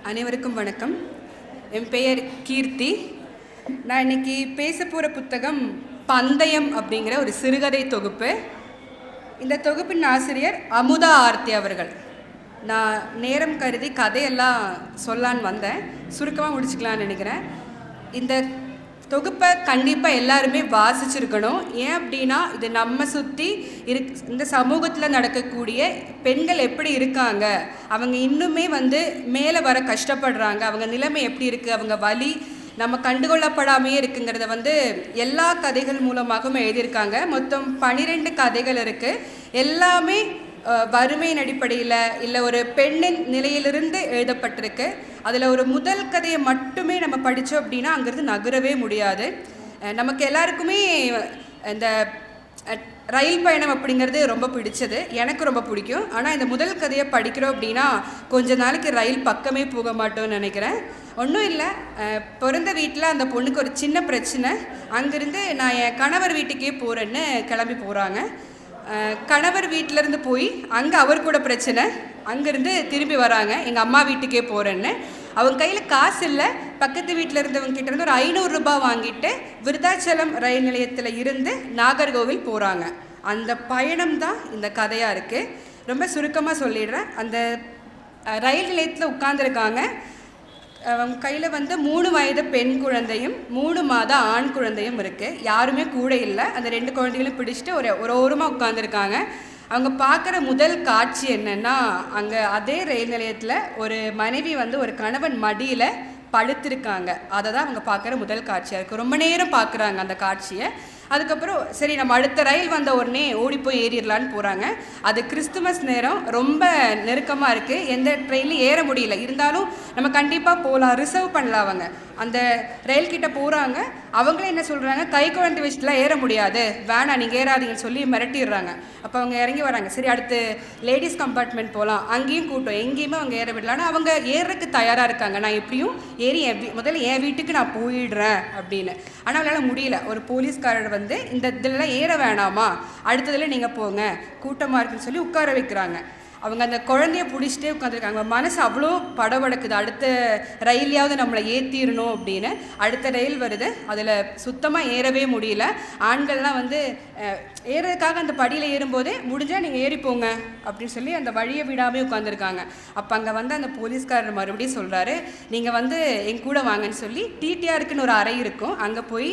அனைவருக்கும் வணக்கம். என் பெயர் கீர்த்தி. நான் இன்னைக்கு பேச போகிற புத்தகம் பந்தயம் அப்படிங்கிற ஒரு சிறுகதை தொகுப்பு. இந்த தொகுப்பின் ஆசிரியர் அமுதா ஆர்த்தி அவர்கள். நான் நேரம் கருதி கதையெல்லாம் சொல்லான்னு வந்தேன், சுருக்கமாக முடிச்சுக்கலான்னு நினைக்கிறேன். இந்த தொகுப்பை கண்டிப்பாக எல்லாருமே வாசிச்சிருக்கணும். ஏன் அப்படின்னா இது நம்ம சுற்றி இந்த சமூகத்தில் நடக்கக்கூடிய பெண்கள் எப்படி இருக்காங்க, அவங்க இன்னுமே மேலே வர கஷ்டப்படுறாங்க, அவங்க நிலைமை எப்படி இருக்குது, அவங்க வலி நம்ம கண்டுகொள்ளப்படாமையே இருக்குங்கிறத எல்லா கதைகள் மூலமாகவும் எழுதியிருக்காங்க. மொத்தம் 12 கதைகள் இருக்குது. எல்லாமே வறுமையின் அடிப்படையில் இல்லை ஒரு பெண்ணின் நிலையிலிருந்து எழுதப்பட்டிருக்கு. அதில் ஒரு முதல் கதையை மட்டுமே நம்ம படித்தோம் அப்படின்னா அங்கிருந்து நகரவே முடியாது. நமக்கு எல்லாருக்குமே இந்த ரயில் பயணம் அப்படிங்கிறது ரொம்ப பிடிச்சது, எனக்கு ரொம்ப பிடிக்கும். ஆனால் இந்த முதல் கதையை படிக்கிறோம் அப்படின்னா கொஞ்ச நாளைக்கு ரயில் பக்கமே போக மாட்டோம்னு நினைக்கிறேன். ஒன்றும் இல்லை, பிறந்த வீட்டில் அந்த பொண்ணுக்கு ஒரு சின்ன பிரச்சனை. அங்கேருந்து நான் என் கணவர் வீட்டுக்கே போகிறேன்னு கிளம்பி போகிறாங்க. கணவர் வீட்டிலேருந்து போய் அங்கே அவர் கூட பிரச்சனை, அங்கேருந்து திரும்பி வராங்க எங்கள் அம்மா வீட்டுக்கே போகிறேன்னு. அவங்க கையில் காசு இல்லை. பக்கத்து வீட்டில் இருந்தவங்க கிட்டேருந்து ஒரு 500 ரூபாய் வாங்கிட்டு விருத்தாச்சலம் ரயில் நிலையத்தில் இருந்து நாகர்கோவில் போகிறாங்க. அந்த பயணம் தான் இந்த கதையாக இருக்குது. ரொம்ப சுருக்கமாக சொல்லிடுறேன். அந்த ரயில் நிலையத்தில் உட்காந்துருக்காங்க. அவங்க கையில் 3 வயது பெண் குழந்தையும் 3 மாத ஆண் குழந்தையும் இருக்குது. யாருமே கூட இல்லை. அந்த 2 குழந்தைகளும் பிடிச்சிட்டு ஒரு ஓரமாக உட்காந்துருக்காங்க. அவங்க பார்க்குற முதல் காட்சி என்னென்னா, அங்கே அதே ரயில் நிலையத்தில் ஒரு மனைவி ஒரு கணவன் மடியில் படுத்திருக்காங்க. அதை தான் அவங்க பார்க்குற முதல் காட்சியாக இருக்குது. ரொம்ப நேரம் பார்க்குறாங்க அந்த காட்சியை. அதுக்கப்புறம் சரி நம்ம அடுத்த ரயில் வந்த உடனே ஓடி போய் ஏறிடலான்னு போகிறாங்க. அது கிறிஸ்துமஸ் நேரம், ரொம்ப நெருக்கமாக இருக்குது, எந்த ட்ரெயின்லையும் ஏற முடியல. இருந்தாலும் நம்ம கண்டிப்பாக போகலாம், ரிசர்வ் பண்ணலாம். அவங்க அந்த ரயில்கிட்ட போகிறாங்க. அவங்களே என்ன சொல்கிறாங்க, கை குழந்தை வச்சுட்டுலாம் ஏற முடியாது, வேணாம் நீங்கள் ஏறாதீங்கன்னு சொல்லி மிரட்டிடுறாங்க. அப்போ அவங்க இறங்கி வராங்க. சரி அடுத்து லேடிஸ் கம்பார்ட்மெண்ட் போகலாம், அங்கேயும் கூட்டம், எங்கேயுமே அவங்க ஏற விடலான்னு அவங்க ஏறுறதுக்கு தயாராக இருக்காங்க. நான் எப்படியும் ஏறி முதல்ல என் வீட்டுக்கு நான் போயிடுறேன் அப்படின்னு. ஆனால் அவங்களால முடியல. ஒரு போலீஸ்காரர் இந்த இதெல்லாம் ஏற வேணாமா, அடுத்ததில் நீங்கள் போங்க, கூட்டமாக இருக்குன்னு சொல்லி உட்கார வைக்கிறாங்க. அவங்க அந்த குழந்தைய பிடிச்சிட்டே உட்காந்துருக்காங்க. மனசு அவ்வளோ படபடக்குது, அடுத்த ரயிலையாவது நம்மளை ஏற்றிடணும் அப்படின்னு. அடுத்த ரயில் வருது, அதில் சுத்தமாக ஏறவே முடியல. ஆண்கள்லாம் ஏறதுக்காக அந்த படியில் ஏறும்போதே முடிஞ்சால் நீங்கள் ஏறிப்போங்க அப்படின்னு சொல்லி அந்த வழியை விடாமல் உட்காந்துருக்காங்க. அப்போ அங்கே அந்த போலீஸ்காரர் மறுபடியும் சொல்கிறாரு, நீங்கள் என் கூட வாங்கன்னு சொல்லி டிடிஆருக்குன்னு ஒரு அறை இருக்கும், அங்கே போய்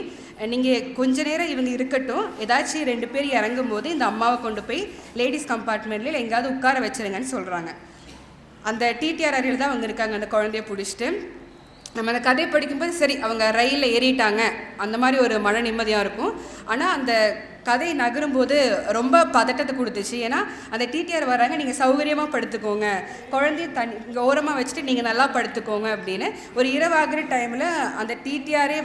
நீங்கள் கொஞ்ச நேரம் இவங்க இருக்கட்டும், ஏதாச்சும் 2 பேர் இறங்கும் போது இந்த அம்மாவை கொண்டு போய் லேடிஸ் கம்பார்ட்மெண்ட்டில் எங்கேயாவது உட்கார வச்சுருங்கன்னு சொல்கிறாங்க. அந்த டிடிஆர் அறையில் தான் அவங்க இருக்காங்க, அந்த குழந்தைய பிடிச்சிட்டு. நம்ம அந்த கதை படிக்கும்போது சரி அவங்க ரயிலில் ஏறிட்டாங்க, அந்த மாதிரி ஒரு மன நிம்மதியாக இருக்கும். ஆனால் அந்த கதை நகரும்போது ரொம்ப பதட்டத்தை கொடுத்துச்சு. ஏன்னா அந்த டிடிஆர் வராங்க, நீங்கள் சௌகரியமாக படுத்துக்கோங்க, குழந்தைய இங்கே ஓரமாக வச்சுட்டு நீங்கள் நல்லா படுத்துக்கோங்க அப்படின்னு. ஒரு இரவாகிற டைமில் அந்த டிடிஆரே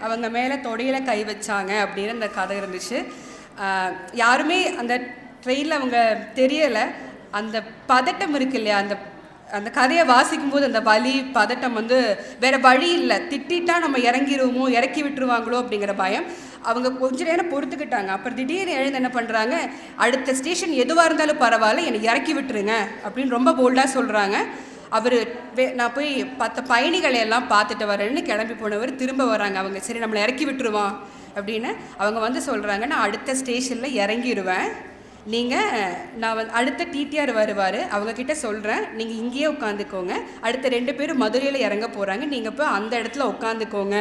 அவங்க மேலே தொடையில் கை வச்சாங்க அப்படின்னு அந்த கதை இருந்துச்சு. யாருமே அந்த ட்ரெயினில் அவங்க தெரியலை. அந்த பதட்டம் இருக்கு இல்லையா, அந்த கதையை வாசிக்கும்போது அந்த வலி பதட்டம் வேறு வழி இல்லை. திட்டா நம்ம இறங்கிடுவோமோ, இறக்கி விட்டுருவாங்களோ அப்படிங்கிற பயம். அவங்க கொஞ்ச நேரம் பொறுத்துக்கிட்டாங்க. அப்புறம் திடீர்னு எழுந்து என்ன பண்ணுறாங்க, அடுத்த ஸ்டேஷன் எதுவாக இருந்தாலும் பரவாயில்ல, என்னை இறக்கி விட்டுருங்க அப்படின்னு ரொம்ப போல்டாக சொல்கிறாங்க. அவர் நான் போய் 10 பயணிகளை எல்லாம் பார்த்துட்டு வரேன்னு கிளம்பி போனவர் திரும்ப வராங்க. அவங்க சரி நம்மளை இறக்கி விட்டுருவான் அப்படின்னு அவங்க சொல்கிறாங்க, நான் அடுத்த ஸ்டேஷனில் இறங்கிடுவேன், நான் அடுத்த டிடிஆர் வருவார், அவங்கக்கிட்ட சொல்கிறேன், நீங்கள் இங்கேயே உட்காந்துக்கோங்க, அடுத்த 2 பேரும் மதுரையில் இறங்க போகிறாங்க, நீங்கள் போய் அந்த இடத்துல உட்காந்துக்கோங்க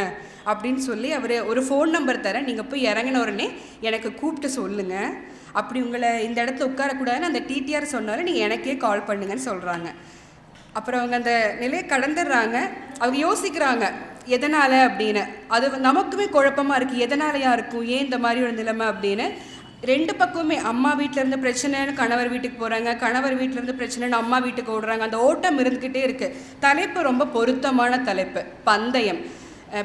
அப்படின்னு சொல்லி அவர் ஒரு ஃபோன் நம்பர் தரேன், நீங்கள் போய் இறங்கின உடனே எனக்கு கூப்பிட்டு சொல்லுங்கள், அப்படி உங்களை இந்த இடத்துல உட்காரக்கூடாதுன்னு அந்த டிடிஆர் சொன்னாலும் நீங்கள் எனக்கே கால் பண்ணுங்கன்னு சொல்கிறாங்க. அப்புறம் அவங்க அந்த நிலையை கடந்துடுறாங்க. அவங்க யோசிக்கிறாங்க எதனால் அப்படின்னு. அது நமக்குமே குழப்பமாக இருக்குது, எதனாலையாக இருக்கும், ஏன் இந்த மாதிரி ஒரு நிலைமை அப்படின்னு. 2 பக்கமுமே அம்மா வீட்டிலேருந்து பிரச்சனைன்னு கணவர் வீட்டுக்கு போகிறாங்க, கணவர் வீட்டிலேருந்து பிரச்சனைன்னு அம்மா வீட்டுக்கு ஓடுறாங்க. அந்த ஓட்டம் இருந்துக்கிட்டே இருக்குது. தலைப்பு ரொம்ப பொருத்தமான தலைப்பு, பந்தயம்.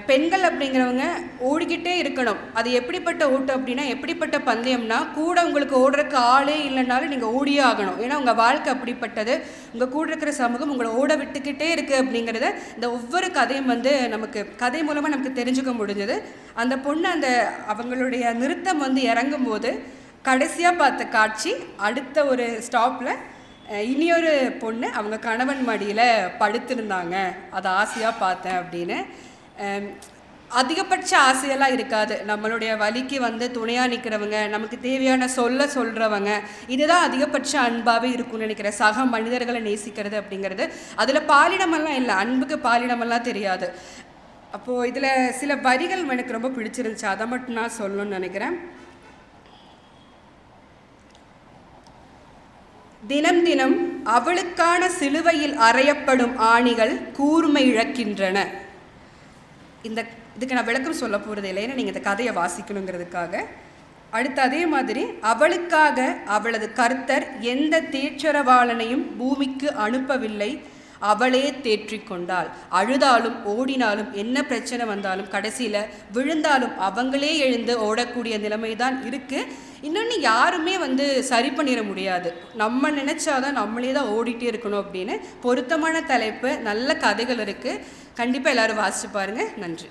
பெண்கள் அப்படிங்கிறவங்க ஓடிக்கிட்டே இருக்கணும். அது எப்படிப்பட்ட ஓட்டம் அப்படின்னா, எப்படிப்பட்ட பந்தயம்னா, கூட உங்களுக்கு ஓடுறதுக்கு ஆளே இல்லைனாலும் நீங்கள் ஓடியே ஆகணும். ஏன்னா உங்கள் வாழ்க்கை அப்படிப்பட்டது. உங்கள் கூட இருக்கிற சமூகம் உங்களை ஓட விட்டுக்கிட்டே இருக்குது அப்படிங்கிறத இந்த ஒவ்வொரு கதையும் நமக்கு கதை மூலமாக நமக்கு தெரிஞ்சுக்க முடிஞ்சது. அந்த பொண்ணு அவங்களுடைய நிறுத்தம் இறங்கும்போது கடைசியாக பார்த்த காட்சி, அடுத்த ஒரு ஸ்டாப்பில் இனியொரு பொண்ணு அவங்க கணவன் மடியில் படுத்திருந்தாங்க, அதை ஆசையாக பார்த்தேன் அப்படின்னு. அதிகபட்ச ஆசையெல்லாம் இருக்காது. நம்மளுடைய வலிக்கு வந்து துணையாக நிற்கிறவங்க, நமக்கு தேவையான சொல்கிறவங்க, இதுதான் அதிகபட்ச அன்பாகவே இருக்கும்னு நினைக்கிறேன். சக மனிதர்களை நேசிக்கிறது அப்படிங்கிறது. அதில் பாலினமெல்லாம் இல்லை, அன்புக்கு பாலினமெல்லாம் தெரியாது. அப்போது இதில் சில வரிகள் எனக்கு ரொம்ப பிடிச்சிருந்துச்சு, அதை மட்டும் நான் சொல்லணும்னு நினைக்கிறேன். தினம் தினம் அவளுக்கான சிலுவையில் அறையப்படும் ஆணிகள் கூர்மை இழக்கின்றன. இதுக்கு நான் விளக்கம் சொல்ல போகிறது இல்லை, ஏன்னா நீங்கள் இந்த கதையை வாசிக்கணுங்கிறதுக்காக. அடுத்து அதே மாதிரி, அவளுக்காக அவளது கர்த்தர் எந்த தேற்றரவாளனையும் பூமிக்கு அனுப்பவில்லை, அவளே தேற்றிக்கொண்டாள். அழுதாலும் ஓடினாலும் என்ன பிரச்சனை வந்தாலும் கடைசியில் விழுந்தாலும் அவங்களே எழுந்து ஓடக்கூடிய நிலைமை தான் இருக்குது. இன்னொன்று, யாருமே வந்து சரி பண்ணிட முடியாது. நம்ம நினச்சாதான் நம்மளே தான் ஓடிட்டே இருக்கணும் அப்படின்னு பொருத்தமான தலைப்பு, நல்ல கதைகள் இருக்குது. கண்டிப்பாக எல்லோரும் வாசிச்சு பாருங்கள். நன்றி.